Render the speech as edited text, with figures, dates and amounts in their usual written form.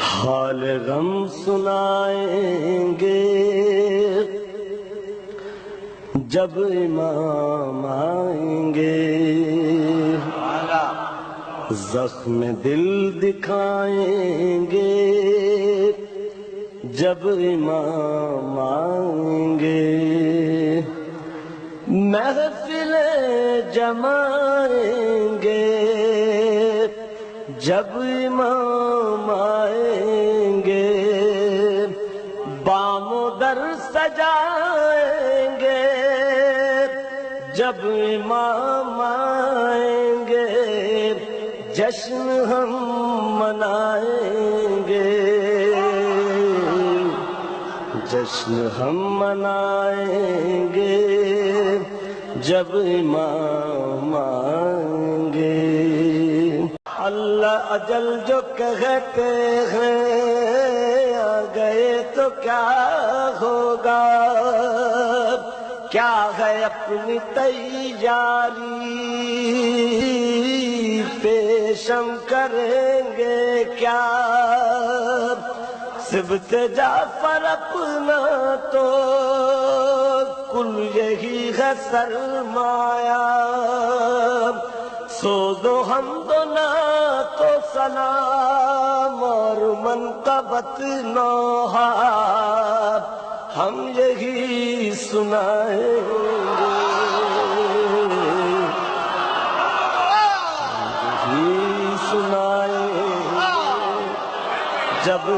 حال غم سنائیں گے جب امام آئیں گے، زخم دل دکھائیں گے جب امام آئیں گے، محفل جمائیں گے جب امام آئیں گے، بام و در سجائیں گے جب امام آئیں گے، جشن ہم منائیں گے، جشن ہم منائیں گے جب امام آئیں گے۔ اللہ اجل جو کہتے ہیں آ گئے تو کیا ہوگا، کیا ہے اپنی تیاری پیشم کریں گے کیا، سبت جعفر اپنا تو کل یہی ہے سرمایہ، سوز و حمد و نعت و سلام اور منقبت نوحہ ہم یہی سنائیں گے، یہی سنائیں گے جب